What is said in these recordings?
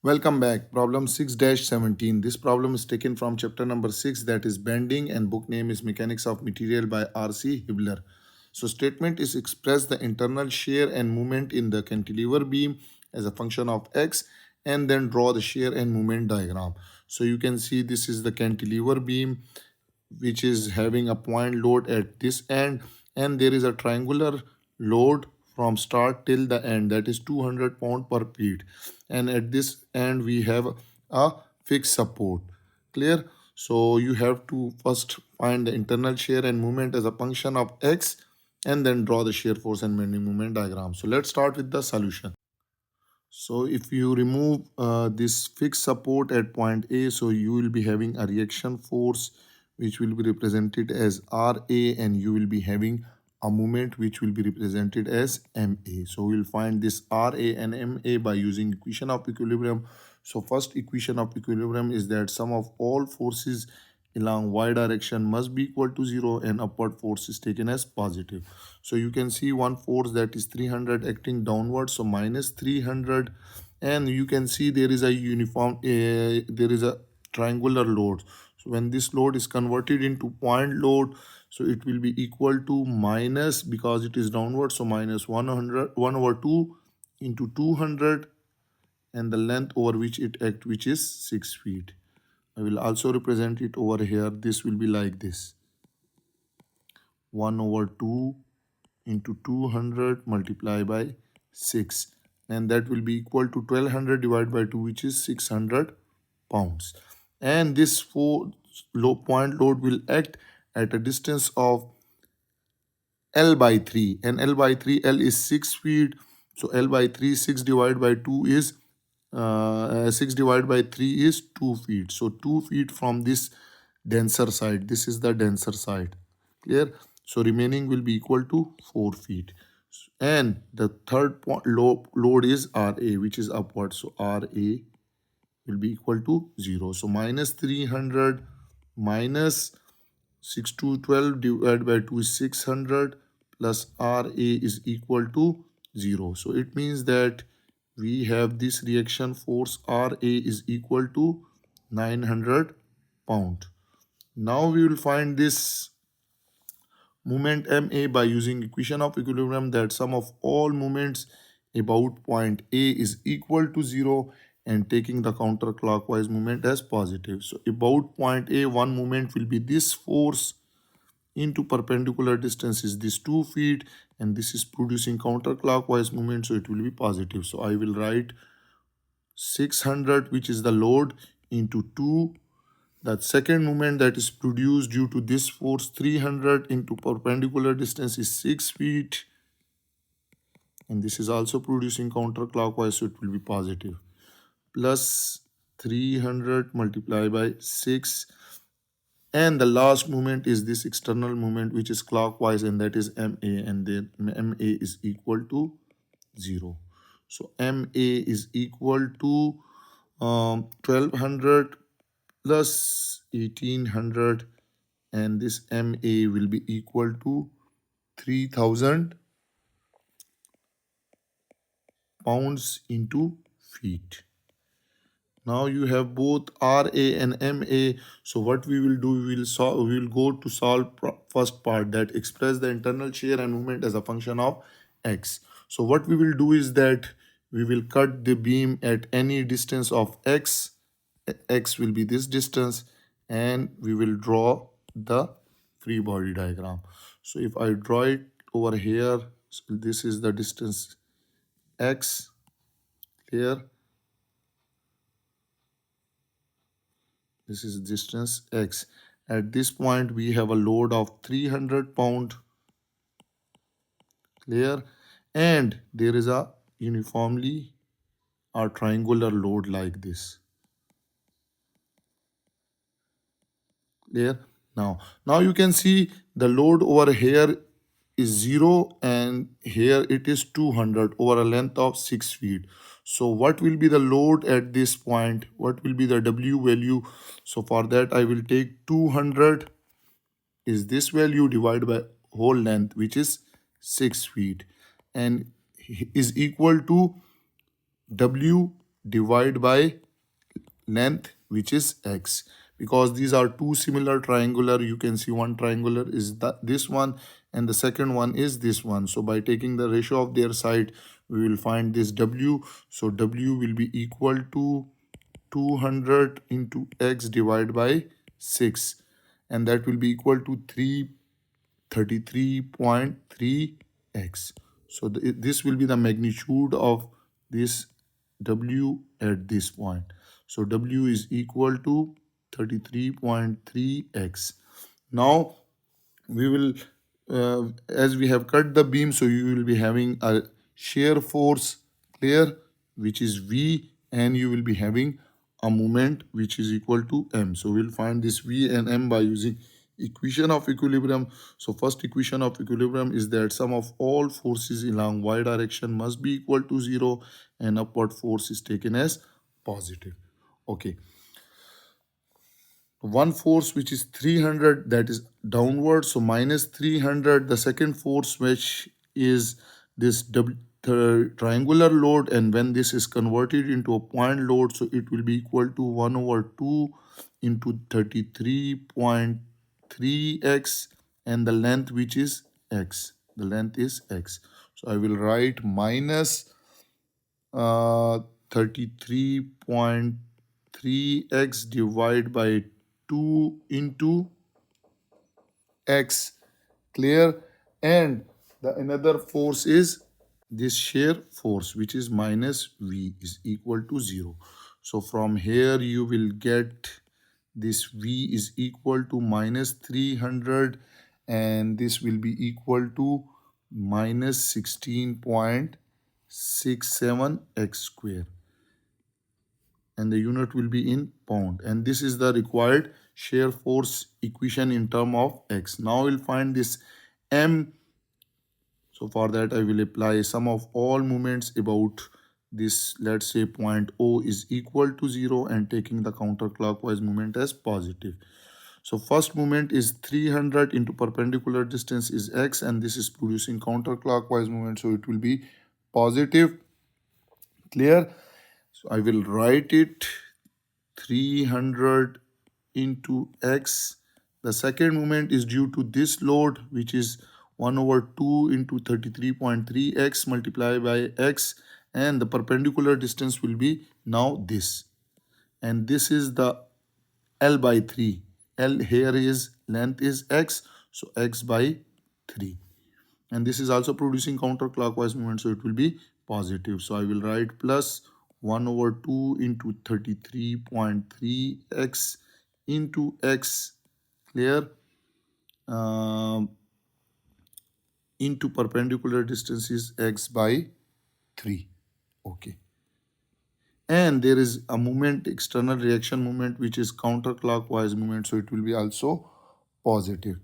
Welcome back. Problem 6-17. This problem is taken from chapter number 6, that is bending, and book name is Mechanics of Material by R.C. Hibbeler. So statement is express the internal shear and moment in the cantilever beam as a function of x, and then draw the shear and moment diagram. So you can see this is the cantilever beam which is having a point load at this end, and there is a triangular load from start till the end, that is 200 pound per feet, and at this end we have a fixed support. Clear? So you have to first find the internal shear and moment as a function of x, and then draw the shear force and bending moment diagram. So let's start with the solution. So if you remove this fixed support at point A, so you will be having a reaction force which will be represented as RA, and you will be having a moment which will be represented as MA. So we'll find this RA and MA by using equation of equilibrium. So first equation of equilibrium is that sum of all forces along y direction must be equal to 0, and upward force is taken as positive. So you can see one force, that is 300, acting downward, so minus 300, and you can see there is a there is a triangular load. So when this load is converted into point load, so it will be equal to minus, because it is downward, so minus 100 1 over 2 into 200, and the length over which it acts, which is 6 feet. I will also represent it over here. This will be like this: 1 over 2 into 200 multiplied by 6, and that will be equal to 1200 divided by 2, which is 600 pounds. And this low point load will act at a distance of L by 3, and L by 3, L is 6 feet, so L by 3, 6 divided by 2 is 6 divided by 3 is 2 feet. So 2 feet from this denser side. This is the denser side. Clear? So remaining will be equal to 4 feet. And the third load is RA, which is upward. So RA will be equal to 0. So minus 300 minus 6 to 12 divided by 2 is 600, plus RA is equal to 0. So it means that we have this reaction force RA is equal to 900 pound. Now we will find this moment MA by using equation of equilibrium, that sum of all moments about point A is equal to 0, and taking the counterclockwise moment as positive. So about point A, one moment will be this force into perpendicular distance is this 2 feet, and this is producing counterclockwise movement, so it will be positive. So I will write 600, which is the load, into 2. That second moment that is produced due to this force, 300 into perpendicular distance is 6 feet, and this is also producing counterclockwise, so it will be positive, plus 300 multiplied by 6, and the last movement is this external movement which is clockwise, and that is MA, and then MA is equal to 0. So MA is equal to 1200 plus 1800, and this MA will be equal to 3000 pounds into feet. Now you have both RA and MA. So what we will do, we will go to solve first part, that express the internal shear and moment as a function of x. So what we will do is that we will cut the beam at any distance of x. X will be this distance, and we will draw the free body diagram. So if I draw it over here, so this is the distance x here. This is distance x. At this point, we have a load of 300 pound. Clear? And there is a uniformly a triangular load like this. Clear? Now you can see the load over here is 0, and here it is 200 over a length of 6 feet. So what will be the load at this point? What will be the W value? So for that, I will take 200 is this value divided by whole length, which is 6 feet, and is equal to W divide by length, which is x. Because these are two similar triangular, you can see one triangular is this one and the second one is this one. So by taking the ratio of their side, we will find this w. So w will be equal to 200 into x divided by 6, and that will be equal to 333.3x. So this will be the magnitude of this w at this point. So w is equal to 33.3x. Now we will, as we have cut the beam, so you will be having a shear force, clear, which is V, and you will be having a moment which is equal to M. So we'll find this V and M by using equation of equilibrium. So first equation of equilibrium is that sum of all forces along y direction must be equal to 0 and upward force is taken as positive. Okay. One force which is 300, that is downward, so minus 300. The second force, which is this triangular load, and when this is converted into a point load, so it will be equal to 1 over 2 into 33.3x, and the length, which is x. The length is x. So I will write minus 33.3x divided by 2 into x, clear. And the another force is this shear force, which is minus v is equal to 0. So from here you will get this v is equal to minus 300, and this will be equal to minus 16.67 x square, and the unit will be in pound, and this is the required shear force equation in term of x. Now we'll find this m. So for that I will apply sum of all moments about this, let's say point O is equal to 0, and taking the counterclockwise moment as positive. So first moment is 300 into perpendicular distance is x, and this is producing counterclockwise moment, so it will be positive, clear. So I will write it 300 into x. The second moment is due to this load, which is 1 over 2 into 33.3x multiplied by x, and the perpendicular distance will be now this. And this is the L by 3. L here is length is x, so x by 3. And this is also producing counterclockwise movement, so it will be positive. So I will write plus 1 over 2 into 33.3x into x, clear, into perpendicular distance is x by 3. Okay. And there is a movement, external reaction movement, which is counterclockwise movement, so it will be also positive.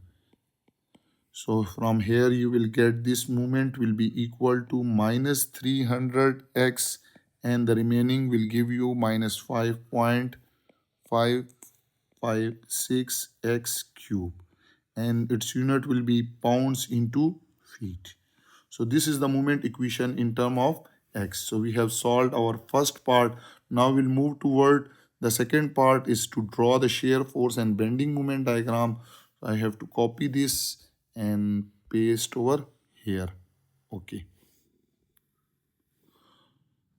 So from here you will get this moment will be equal to minus 300x, and the remaining will give you minus 5.556x cube, and its unit will be pounds into feet. So this is the moment equation in term of x. So we have solved our first part. Now we'll move toward the second part, is to draw the shear force and bending moment diagram. So I have to copy this and paste over here. Okay.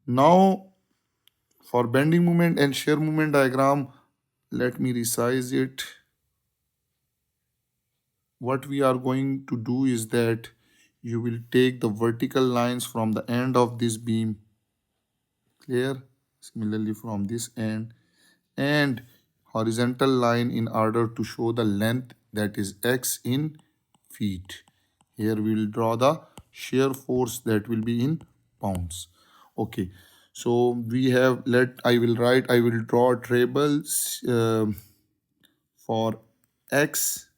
Now for bending moment and shear moment diagram, let me resize it. What we are going to do is that you will take the vertical lines from the end of this beam, clear, similarly from this end, and horizontal line in order to show the length, that is x in feet. Here we will draw the shear force, that will be in pounds. Okay, so we have, I will draw a table for x,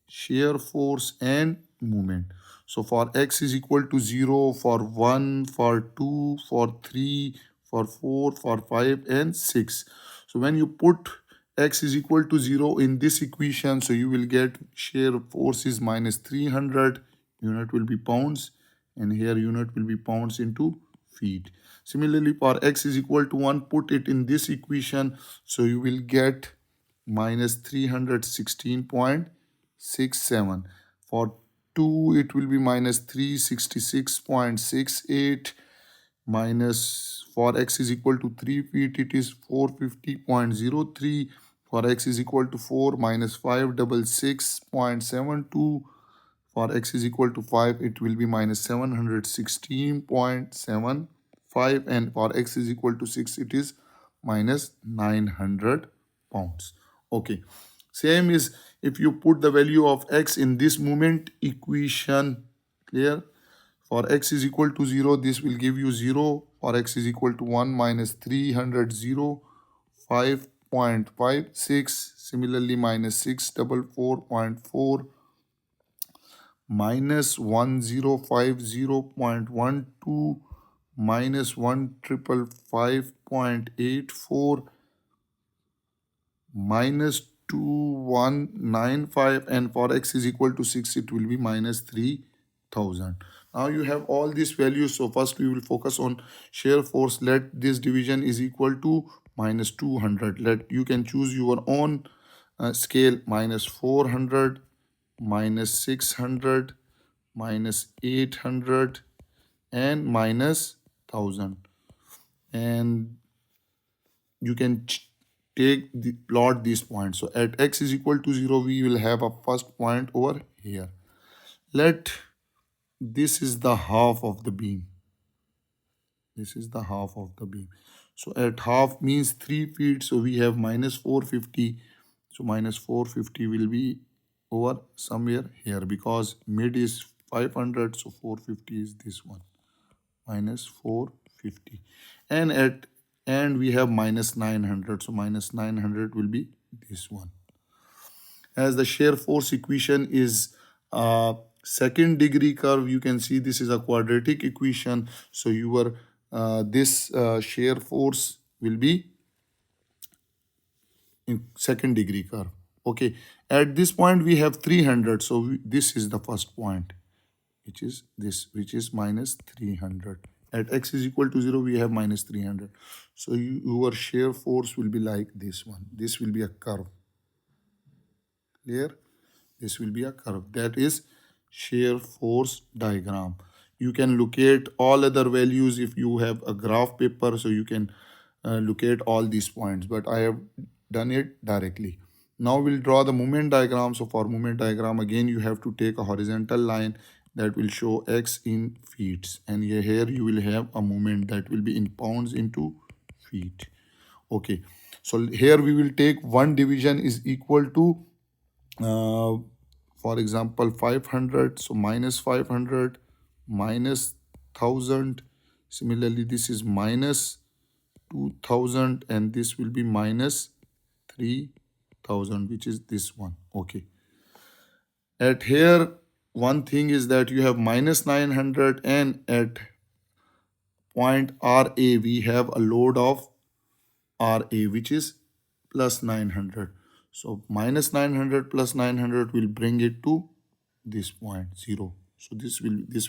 shear force and moment. So for x is equal to 0, for 1, for 2, for 3, for 4, for 5 and 6. So when you put x is equal to 0 in this equation, so you will get shear force is minus 300, unit will be pounds, and here unit will be pounds into feet. Similarly, for x is equal to 1, put it in this equation. So you will get minus 316.67. For 2, it will be minus 366.68. Minus, for x is equal to 3 feet, it is 450.03. For x is equal to 4, minus 566.72. For x is equal to 5, it will be minus 716.75. And for x is equal to 6, it is minus 900 pounds. Okay. Same is if you put the value of x in this moment equation. Clear? For x is equal to 0, this will give you 0. For x is equal to 1, minus 300, 5.56. Similarly, minus 644.4, minus 1050.12, minus 1555.84, minus 2195, and for x is equal to 6, it will be minus 3000. Now you have all these values. So first we will focus on shear force. Let this division is equal to minus 200. Let you can choose your own scale. Minus 400, minus 600, minus 800, and minus 1000. And you can take the plot these points. So at x is equal to 0, we will have a first point over here. Let this is the half of the beam. This is the half of the beam. So at half means 3 feet. So we have minus 450. So minus 450 will be over somewhere here because mid is 500. So 450 is this one. Minus 450. And at end we have minus 900. So minus 900 will be this one. As the shear force equation is a second degree curve, you can see this is a quadratic equation. So your this shear force will be in second degree curve. Okay, at this point we have 300. So this is the first point, which is this, which is minus 300. At x is equal to 0, we have minus 300. So your shear force will be like this one. This will be a curve. Clear? This will be a curve. That is shear force diagram. You can locate all other values if you have a graph paper. So you can locate all these points. But I have done it directly. Now we'll draw the moment diagram. So for moment diagram, again, you have to take a horizontal line that will show x in feet. And here you will have a moment that will be in pounds into feet. Okay. So here we will take one division is equal to for example 500. So minus 500, minus 1000. Similarly, this is minus 2000 and this will be minus 3000, which is this one. Okay. At here, one thing is that you have minus 900 and at point RA we have a load of RA which is plus 900. So minus 900 plus 900 will bring it to this point 0. So this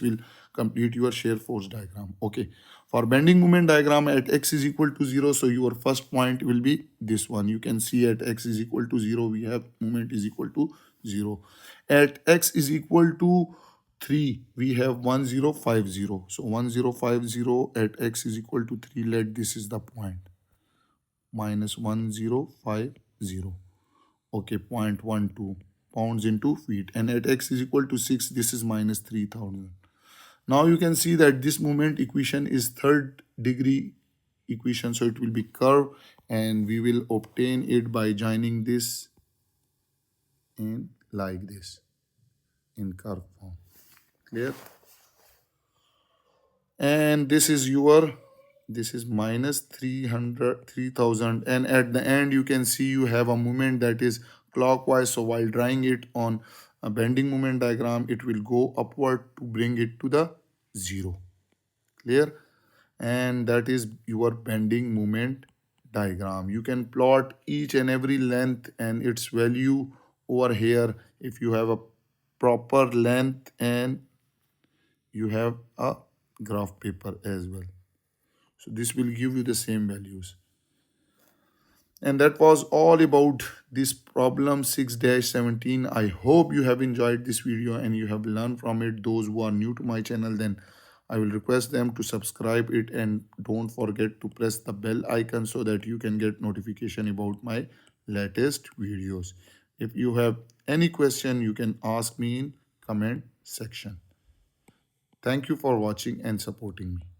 will complete your shear force diagram. Okay. For bending moment diagram at x is equal to 0. So your first point will be this one. You can see at x is equal to 0, we have moment is equal to 0. At x is equal to 3, we have 1050. So 1050 at x is equal to 3. Let this is the point. Minus 1050. Okay, 0.12 pounds into feet. And at x is equal to 6, this is minus 3000. Now you can see that this moment equation is third degree equation. So it will be curve and we will obtain it by joining this in like this in curve form. Clear? And this is your, this is minus 3000, and at the end you can see you have a moment that is clockwise. So while drawing it on a bending moment diagram, it will go upward to bring it to the 0. Clear? And that is your bending moment diagram. You can plot each and every length and its value over here if you have a proper length and you have a graph paper as well. So this will give you the same values. And that was all about this problem 6-17. I hope you have enjoyed this video and you have learned from it. Those who are new to my channel, then I will request them to subscribe it, and don't forget to press the bell icon so that you can get notification about my latest videos. If you have any question, you can ask me in comment section. Thank you for watching and supporting me.